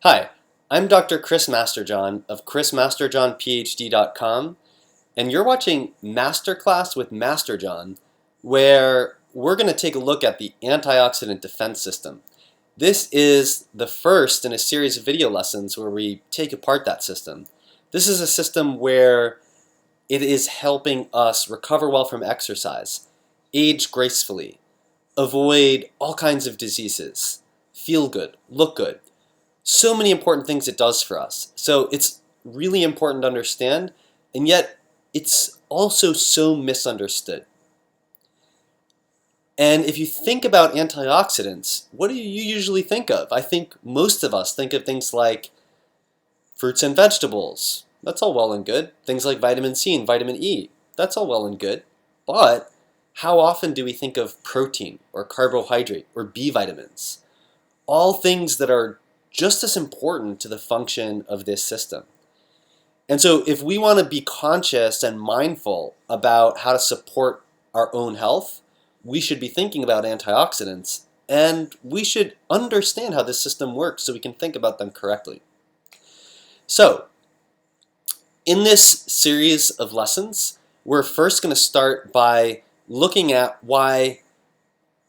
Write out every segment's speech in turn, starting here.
Hi, I'm Dr. Chris Masterjohn of chrismasterjohnphd.com, and you're watching Masterclass with Masterjohn, where we're going to take a look at the antioxidant defense system. This is the first in a series of video lessons where we take apart that system. This is a system where it is helping us recover well from exercise, age gracefully, avoid all kinds of diseases, feel good, look good. So many important things it does for us. So it's really important to understand, and yet it's also so misunderstood. And if you think about antioxidants, what do you usually think of? I think most of us think of things like fruits and vegetables. That's all well and good. Things like vitamin C and vitamin E. That's all well and good. But how often do we think of protein or carbohydrate or B vitamins? All things that are just as important to the function of this system. And so if we want to be conscious and mindful about how to support our own health, we should be thinking about antioxidants, and we should understand how this system works so we can think about them correctly. So in this series of lessons, we're first going to start by looking at why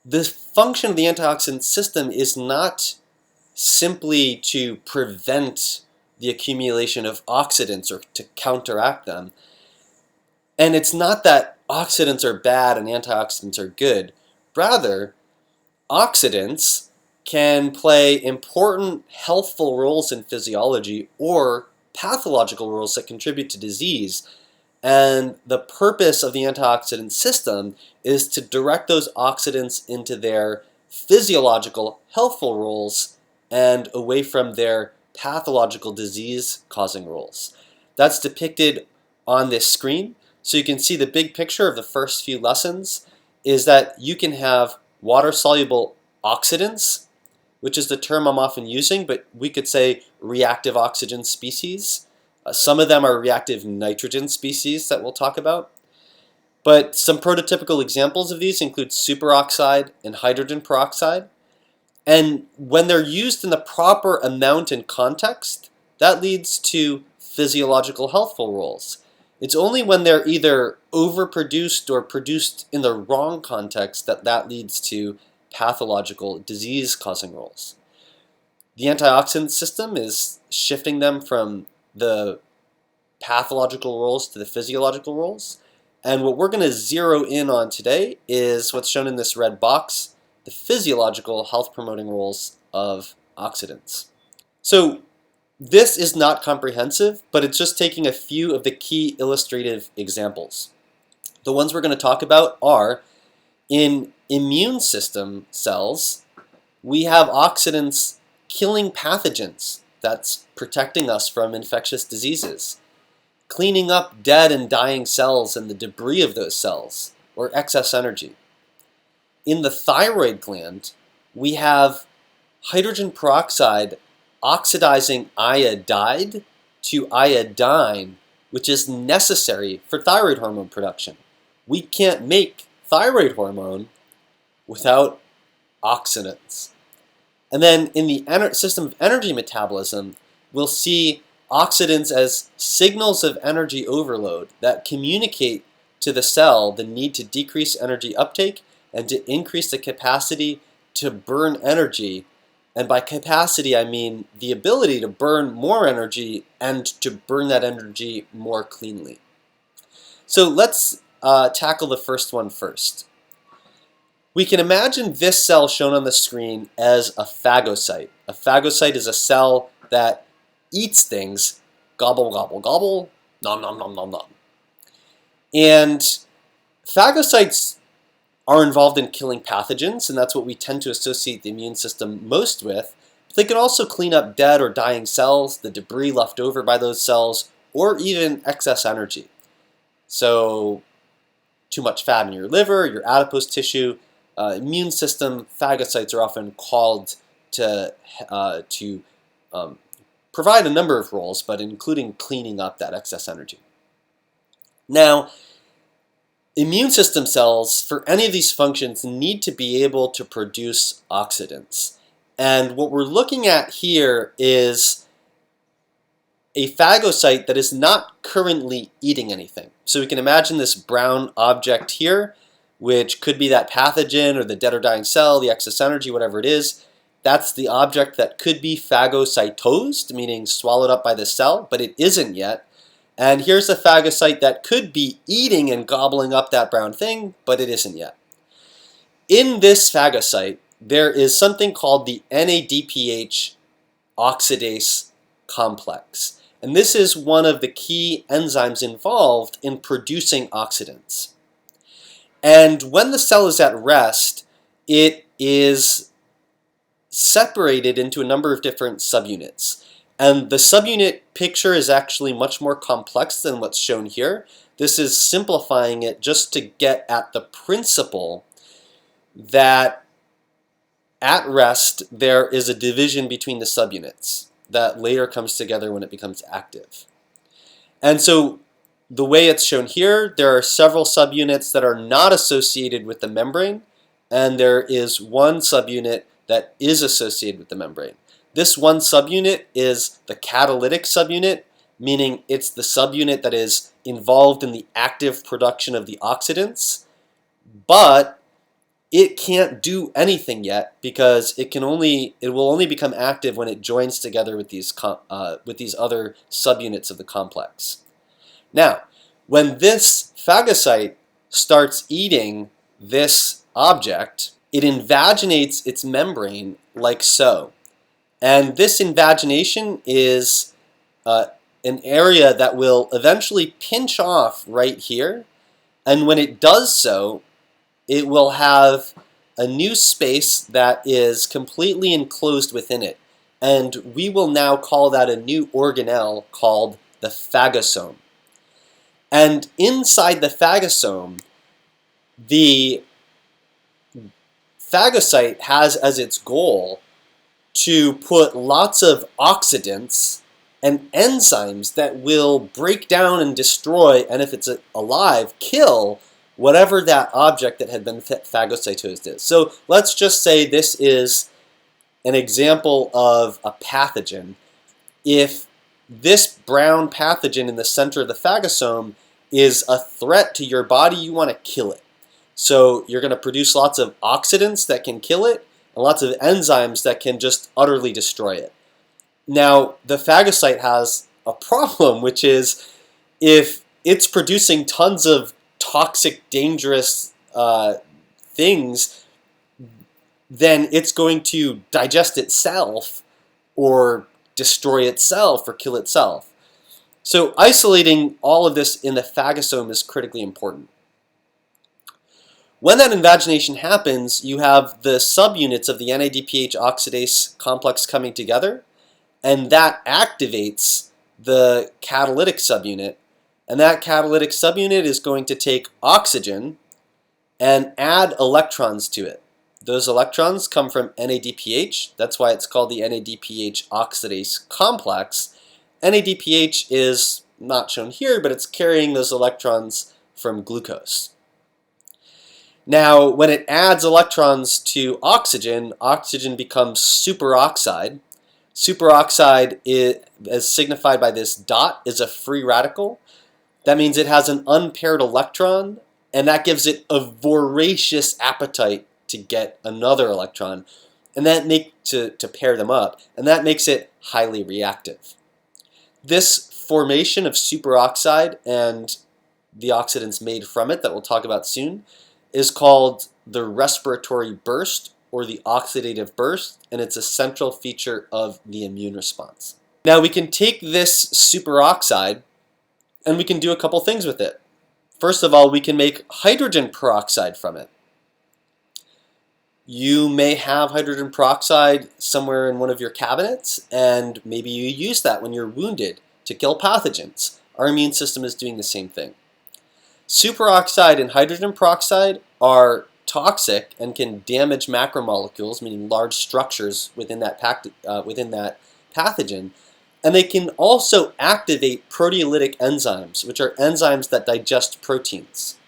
the function of the antioxidant system is not simply to prevent the accumulation of oxidants or to counteract them. And it's not that oxidants are bad and antioxidants are good. Rather, oxidants can play important healthful roles in physiology or pathological roles that contribute to disease. And the purpose of the antioxidant system is to direct those oxidants into their physiological healthful roles and away from their pathological disease-causing roles. That's depicted on this screen. So you can see the big picture of the first few lessons is that you can have water-soluble oxidants, which is the term I'm often using, but we could say reactive oxygen species. Some of them are reactive nitrogen species that we'll talk about. But some prototypical examples of these include superoxide and hydrogen peroxide. And when they're used in the proper amount and context, that leads to physiological healthful roles. It's only when they're either overproduced or produced in the wrong context that that leads to pathological disease-causing roles. The antioxidant system is shifting them from the pathological roles to the physiological roles. And what we're going to zero in on today is what's shown in this red box, the physiological health-promoting roles of oxidants. So this is not comprehensive, but it's just taking a few of the key illustrative examples. The ones we're going to talk about are in immune system cells, we have oxidants killing pathogens, that's protecting us from infectious diseases, cleaning up dead and dying cells and the debris of those cells, or excess energy. In the thyroid gland, we have hydrogen peroxide oxidizing iodide to iodine, which is necessary for thyroid hormone production. We can't make thyroid hormone without oxidants. And then in the system of energy metabolism, we'll see oxidants as signals of energy overload that communicate to the cell the need to decrease energy uptake and to increase the capacity to burn energy. And by capacity, I mean the ability to burn more energy and to burn that energy more cleanly. So let's tackle the first one first. We can imagine this cell shown on the screen as a phagocyte. A phagocyte is a cell that eats things, gobble, gobble, gobble, nom, nom, nom, nom, nom. And phagocytes are involved in killing pathogens, and that's what we tend to associate the immune system most with. But they can also clean up dead or dying cells, the debris left over by those cells, or even excess energy. So too much fat in your liver, your adipose tissue, immune system phagocytes are often called to provide a number of roles, but including cleaning up that excess energy. Now, immune system cells, for any of these functions, need to be able to produce oxidants. And what we're looking at here is a phagocyte that is not currently eating anything. So we can imagine this brown object here, which could be that pathogen or the dead or dying cell, the excess energy, whatever it is. That's the object that could be phagocytosed, meaning swallowed up by the cell, but it isn't yet. And here's a phagocyte that could be eating and gobbling up that brown thing, but it isn't yet. In this phagocyte, there is something called the NADPH oxidase complex. And this is one of the key enzymes involved in producing oxidants. And when the cell is at rest, it is separated into a number of different subunits. And the subunit picture is actually much more complex than what's shown here. This is simplifying it just to get at the principle that at rest there is a division between the subunits that later comes together when it becomes active. And so the way it's shown here, there are several subunits that are not associated with the membrane, and there is one subunit that is associated with the membrane. This one subunit is the catalytic subunit, meaning it's the subunit that is involved in the active production of the oxidants, but it can't do anything yet because it will only become active when it joins together with these other subunits of the complex. Now, when this phagocyte starts eating this object, it invaginates its membrane like so. And this invagination is an area that will eventually pinch off right here. And when it does so, it will have a new space that is completely enclosed within it. And we will now call that a new organelle called the phagosome. And inside the phagosome, the phagocyte has as its goal to put lots of oxidants and enzymes that will break down and destroy, and if it's alive, kill whatever that object that had been phagocytosed is. So let's just say this is an example of a pathogen. If this brown pathogen in the center of the phagosome is a threat to your body, you want to kill it. So you're going to produce lots of oxidants that can kill it, and lots of enzymes that can just utterly destroy it. Now, the phagocyte has a problem, which is if it's producing tons of toxic, dangerous things, then it's going to digest itself or destroy itself or kill itself. So isolating all of this in the phagosome is critically important. When that invagination happens, you have the subunits of the NADPH oxidase complex coming together, and that activates the catalytic subunit. And that catalytic subunit is going to take oxygen and add electrons to it. Those electrons come from NADPH. That's why it's called the NADPH oxidase complex. NADPH is not shown here, but it's carrying those electrons from glucose. Now, when it adds electrons to oxygen, oxygen becomes superoxide. Superoxide, as signified by this dot, is a free radical. That means it has an unpaired electron, and that gives it a voracious appetite to get another electron, and that to pair them up, and that makes it highly reactive. This formation of superoxide and the oxidants made from it that we'll talk about soon is called the respiratory burst or the oxidative burst, and it's a central feature of the immune response. Now we can take this superoxide and we can do a couple things with it. First of all, we can make hydrogen peroxide from it. You may have hydrogen peroxide somewhere in one of your cabinets, and maybe you use that when you're wounded to kill pathogens. Our immune system is doing the same thing. Superoxide and hydrogen peroxide are toxic and can damage macromolecules, meaning large structures within that pathogen. And they can also activate proteolytic enzymes, which are enzymes that digest proteins.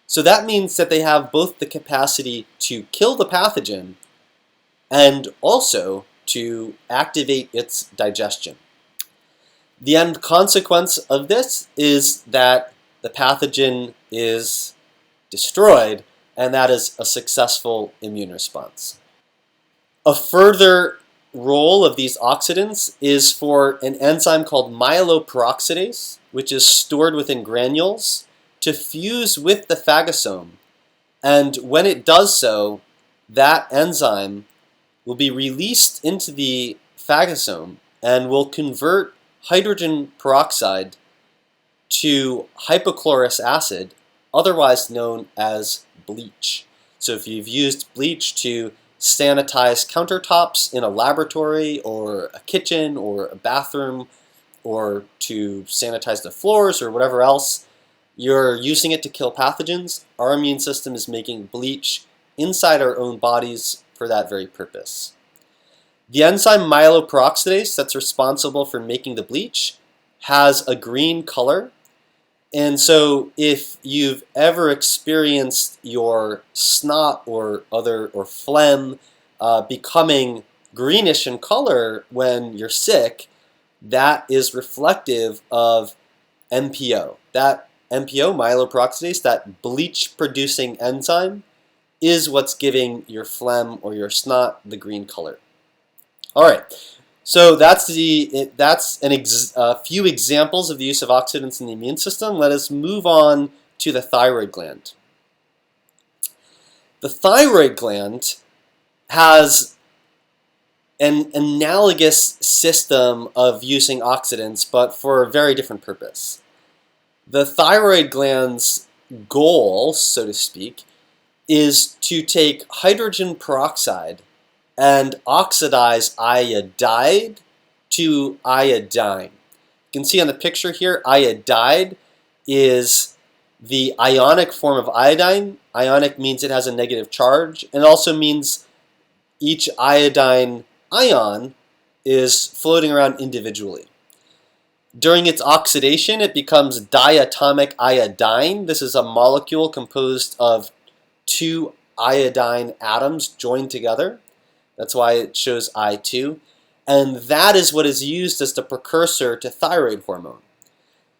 So that means that they have both the capacity to kill the pathogen and also to activate its digestion. The end consequence of this is that the pathogen is destroyed, and that is a successful immune response. A further role of these oxidants is for an enzyme called myeloperoxidase, which is stored within granules, to fuse with the phagosome. And when it does so, that enzyme will be released into the phagosome and will convert hydrogen peroxide to hypochlorous acid, otherwise known as bleach. So if you've used bleach to sanitize countertops in a laboratory or a kitchen or a bathroom, or to sanitize the floors or whatever else, you're using it to kill pathogens. Our immune system is making bleach inside our own bodies for that very purpose. The enzyme myeloperoxidase that's responsible for making the bleach has a green color. And so if you've ever experienced your snot or phlegm becoming greenish in color when you're sick, that is reflective of MPO. That MPO, myeloperoxidase, that bleach-producing enzyme, is what's giving your phlegm or your snot the green color. All right, so that's a few examples of the use of oxidants in the immune system. Let us move on to the thyroid gland. The thyroid gland has an analogous system of using oxidants, but for a very different purpose. The thyroid gland's goal, so to speak, is to take hydrogen peroxide and oxidize iodide to iodine. You can see on the picture here, iodide is the ionic form of iodine. Ionic means it has a negative charge, and also means each iodine ion is floating around individually. During its oxidation, it becomes diatomic iodine. This is a molecule composed of two iodine atoms joined together. That's why it shows I2. And that is what is used as the precursor to thyroid hormone.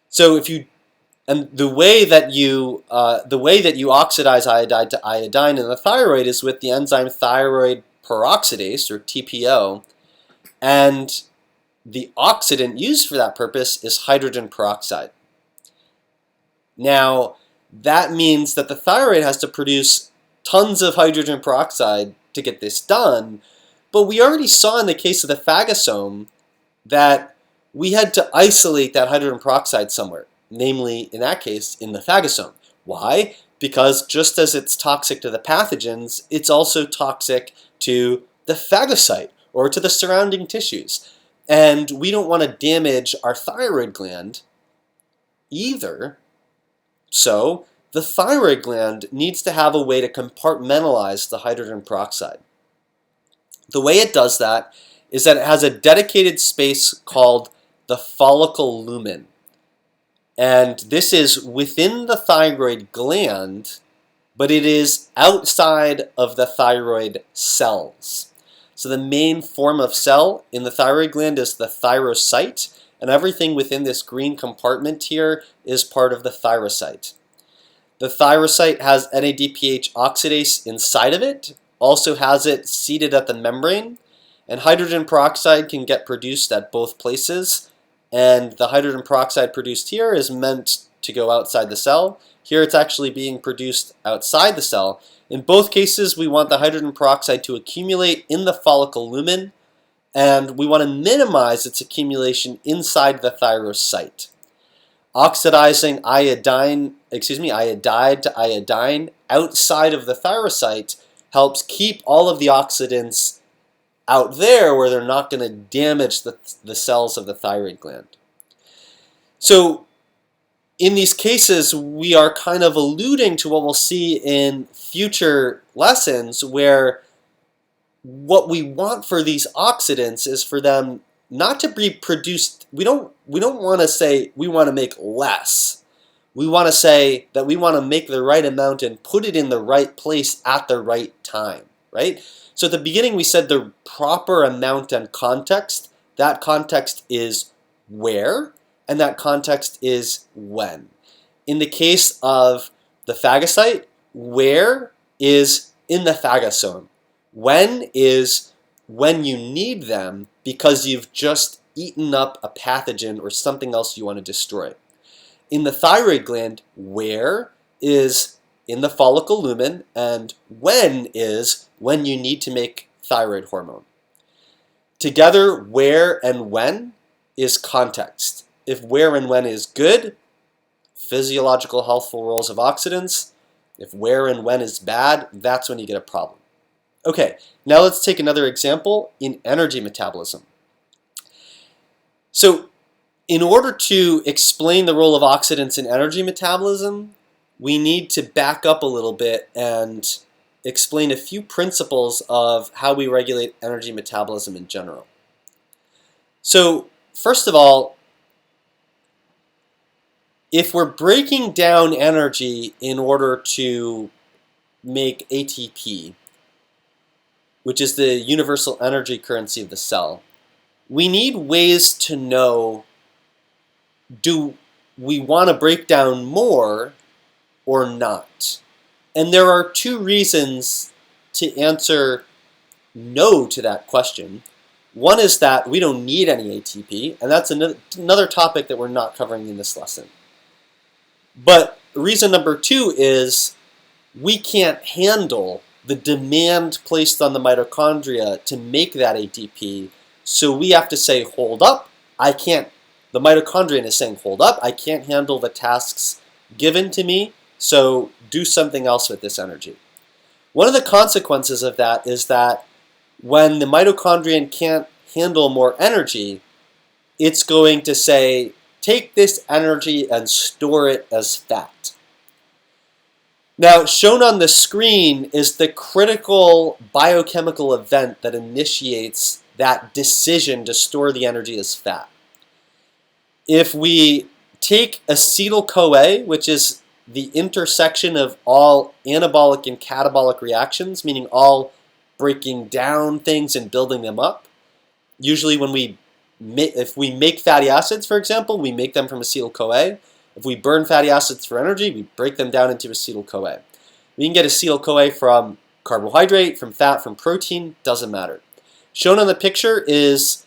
So the way that you oxidize iodide to iodine in the thyroid is with the enzyme thyroid peroxidase, or TPO, and the oxidant used for that purpose is hydrogen peroxide. Now, that means that the thyroid has to produce tons of hydrogen peroxide to get this done, but we already saw in the case of the phagosome that we had to isolate that hydrogen peroxide somewhere, namely, in that case, in the phagosome. Why? Because just as it's toxic to the pathogens, it's also toxic to the phagocyte, or to the surrounding tissues. And we don't want to damage our thyroid gland either. So the thyroid gland needs to have a way to compartmentalize the hydrogen peroxide. The way it does that is that it has a dedicated space called the follicle lumen. And this is within the thyroid gland, but it is outside of the thyroid cells. So the main form of cell in the thyroid gland is the thyrocyte, and everything within this green compartment here is part of the thyrocyte. The thyrocyte has NADPH oxidase inside of it, also has it seated at the membrane, and hydrogen peroxide can get produced at both places, and the hydrogen peroxide produced here is meant to go outside the cell. Here it's actually being produced outside the cell. In both cases, we want the hydrogen peroxide to accumulate in the follicle lumen, and we want to minimize its accumulation inside the thyrocyte. Oxidizing iodide to iodine outside of the thyrocyte helps keep all of the oxidants out there where they're not going to damage the cells of the thyroid gland. So in these cases, we are kind of alluding to what we'll see in future lessons, where what we want for these oxidants is for them not to be produced. We don't want to say we want to make less. We want to say that we want to make the right amount and put it in the right place at the right time, right? So at the beginning we said the proper amount and context. That context is where, and that context is when. In the case of the phagocyte, where is in the phagosome. When is when you need them because you've just eaten up a pathogen or something else you want to destroy. In the thyroid gland, where is in the follicle lumen, and when is when you need to make thyroid hormone. Together, where and when is context. If where and when is good, physiological healthful roles of oxidants. If where and when is bad, that's when you get a problem. Okay, now let's take another example in energy metabolism. So, in order to explain the role of oxidants in energy metabolism, we need to back up a little bit and explain a few principles of how we regulate energy metabolism in general. So, first of all, if we're breaking down energy in order to make ATP, which is the universal energy currency of the cell, we need ways to know, do we want to break down more or not? And there are two reasons to answer no to that question. One is that we don't need any ATP, and that's another topic that we're not covering in this lesson. But reason number two is we can't handle the demand placed on the mitochondria to make that ATP, so we have to say, hold up, I can't. The mitochondrion is saying, hold up, I can't handle the tasks given to me, so do something else with this energy. One of the consequences of that is that when the mitochondrion can't handle more energy, it's going to say, take this energy and store it as fat. Now, shown on the screen is the critical biochemical event that initiates that decision to store the energy as fat. If we take acetyl-CoA, which is the intersection of all anabolic and catabolic reactions, meaning all breaking down things and building them up, usually if we make fatty acids, for example, we make them from acetyl-CoA. If we burn fatty acids for energy, we break them down into acetyl-CoA. We can get acetyl-CoA from carbohydrate, from fat, from protein, doesn't matter. Shown on the picture is,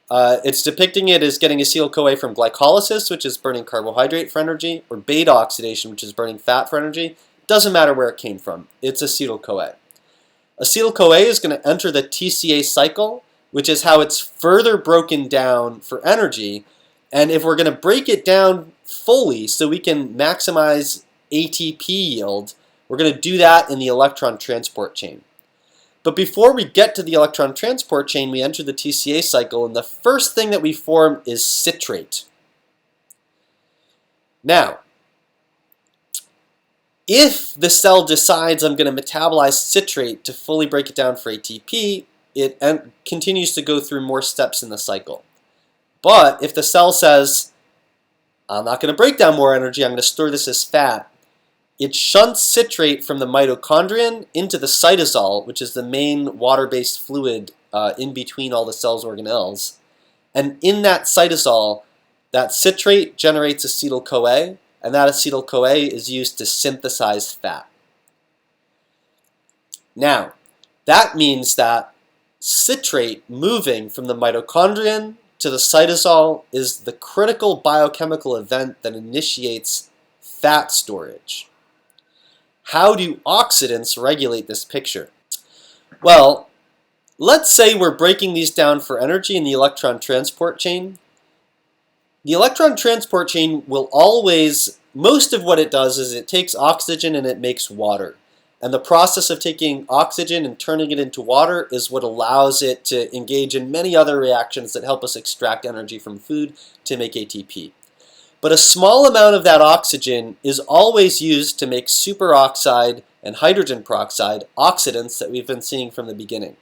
it's depicting it as getting acetyl-CoA from glycolysis, which is burning carbohydrate for energy, or beta-oxidation, which is burning fat for energy. Doesn't matter where it came from, it's acetyl-CoA. Acetyl-CoA is going to enter the TCA cycle, which is how it's further broken down for energy. And if we're going to break it down fully so we can maximize ATP yield, we're going to do that in the electron transport chain. But before we get to the electron transport chain, we enter the TCA cycle, and the first thing that we form is citrate. Now, if the cell decides I'm going to metabolize citrate to fully break it down for ATP, it continues to go through more steps in the cycle. But if the cell says, I'm not going to break down more energy, I'm going to store this as fat, it shunts citrate from the mitochondrion into the cytosol, which is the main water-based fluid in between all the cell's organelles. And in that cytosol, that citrate generates acetyl-CoA, and that acetyl-CoA is used to synthesize fat. Now, that means that citrate moving from the mitochondrion to the cytosol is the critical biochemical event that initiates fat storage. How do oxidants regulate this picture? Well, let's say we're breaking these down for energy in the electron transport chain. The electron transport chain will always, most of what it does is it takes oxygen and it makes water. And the process of taking oxygen and turning it into water is what allows it to engage in many other reactions that help us extract energy from food to make ATP. But a small amount of that oxygen is always used to make superoxide and hydrogen peroxide, oxidants that we've been seeing from the beginning.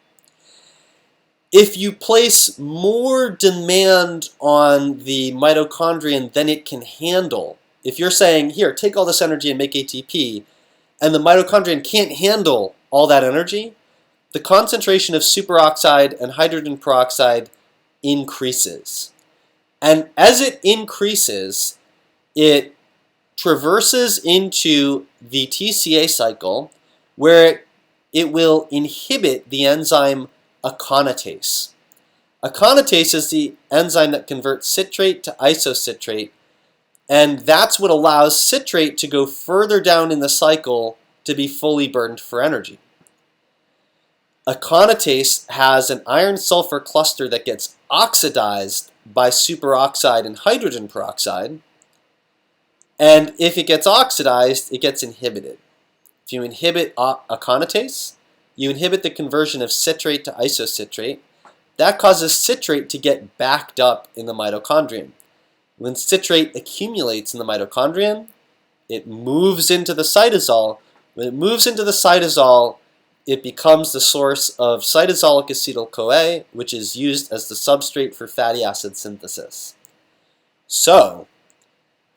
If you place more demand on the mitochondrion than it can handle, if you're saying, here, take all this energy and make ATP, and the mitochondrion can't handle all that energy, the concentration of superoxide and hydrogen peroxide increases. And as it increases, it traverses into the TCA cycle where it will inhibit the enzyme aconitase. Aconitase is the enzyme that converts citrate to isocitrate, and that's what allows citrate to go further down in the cycle to be fully burned for energy. Aconitase has an iron-sulfur cluster that gets oxidized by superoxide and hydrogen peroxide, and if it gets oxidized, it gets inhibited. If you inhibit aconitase, you inhibit the conversion of citrate to isocitrate. That causes citrate to get backed up in the mitochondrion. When citrate accumulates in the mitochondrion, it moves into the cytosol. When it moves into the cytosol, it becomes the source of cytosolic acetyl-CoA, which is used as the substrate for fatty acid synthesis. So,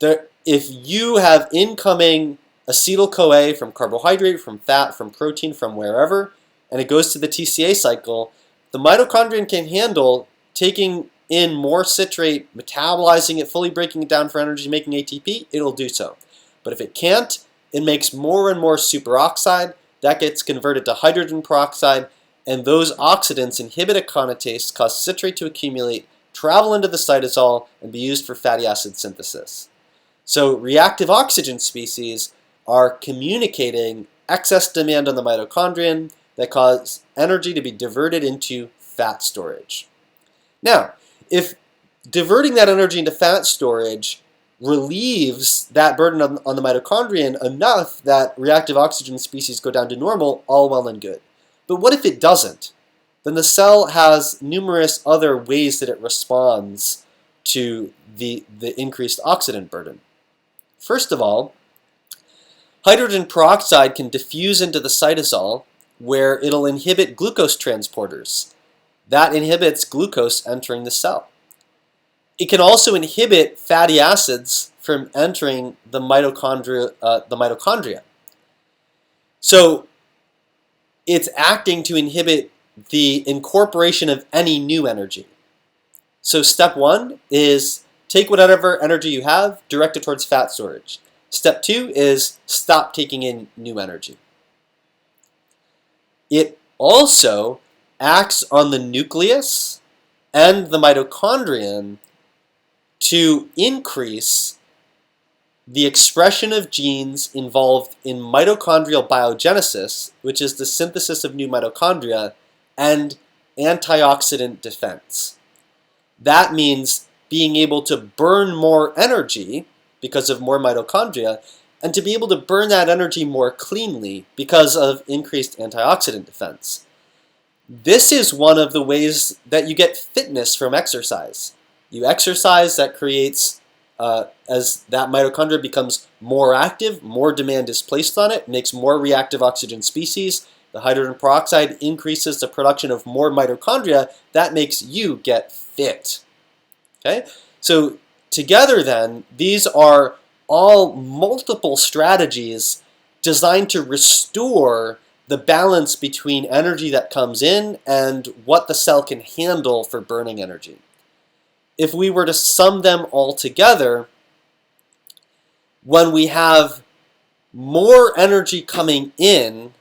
if you have incoming acetyl-CoA from carbohydrate, from fat, from protein, from wherever, and it goes to the TCA cycle, the mitochondrion can handle taking in more citrate, metabolizing it, fully breaking it down for energy, making ATP, it'll do so. But if it can't, it makes more and more superoxide. That gets converted to hydrogen peroxide, and those oxidants inhibit aconitase, cause citrate to accumulate, travel into the cytosol, and be used for fatty acid synthesis. So reactive oxygen species are communicating excess demand on the mitochondrion that cause energy to be diverted into fat storage. Now, if diverting that energy into fat storage relieves that burden on the mitochondrion enough that reactive oxygen species go down to normal, all well and good. But what if it doesn't? Then the cell has numerous other ways that it responds to the increased oxidant burden. First of all, hydrogen peroxide can diffuse into the cytosol where it'll inhibit glucose transporters. That inhibits glucose entering the cell. It can also inhibit fatty acids from entering the mitochondria. So it's acting to inhibit the incorporation of any new energy. So step one is take whatever energy you have, direct it towards fat storage. Step two is stop taking in new energy. It also acts on the nucleus and the mitochondrion to increase the expression of genes involved in mitochondrial biogenesis, which is the synthesis of new mitochondria, and antioxidant defense. That means being able to burn more energy because of more mitochondria, and to be able to burn that energy more cleanly because of increased antioxidant defense. This is one of the ways that you get fitness from exercise. You exercise, that creates, as that mitochondria becomes more active, more demand is placed on it, makes more reactive oxygen species. The hydrogen peroxide increases the production of more mitochondria. That makes you get fit. Okay? So together then, these are all multiple strategies designed to restore the balance between energy that comes in and what the cell can handle for burning energy. If we were to sum them all together, when we have more energy coming in,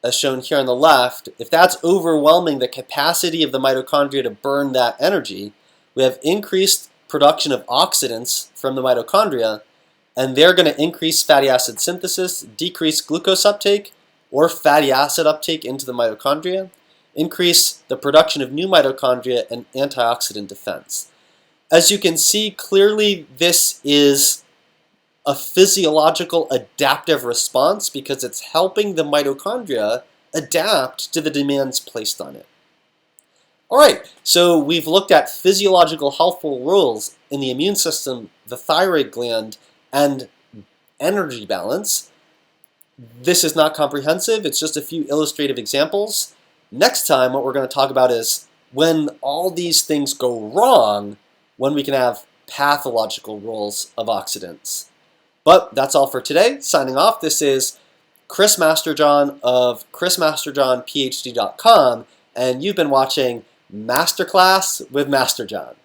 as shown here on the left, if that's overwhelming the capacity of the mitochondria to burn that energy, we have increased production of oxidants from the mitochondria, and they're going to increase fatty acid synthesis, decrease glucose uptake or fatty acid uptake into the mitochondria, increase the production of new mitochondria, and antioxidant defense. As you can see, clearly this is a physiological adaptive response because it's helping the mitochondria adapt to the demands placed on it. Alright, so we've looked at physiological healthful roles in the immune system, the thyroid gland, and energy balance. This is not comprehensive, it's just a few illustrative examples. Next time, what we're going to talk about is when all these things go wrong, when we can have pathological roles of oxidants. But that's all for today. Signing off, this is Chris Masterjohn of chrismasterjohnphd.com, and you've been watching Masterclass with Masterjohn.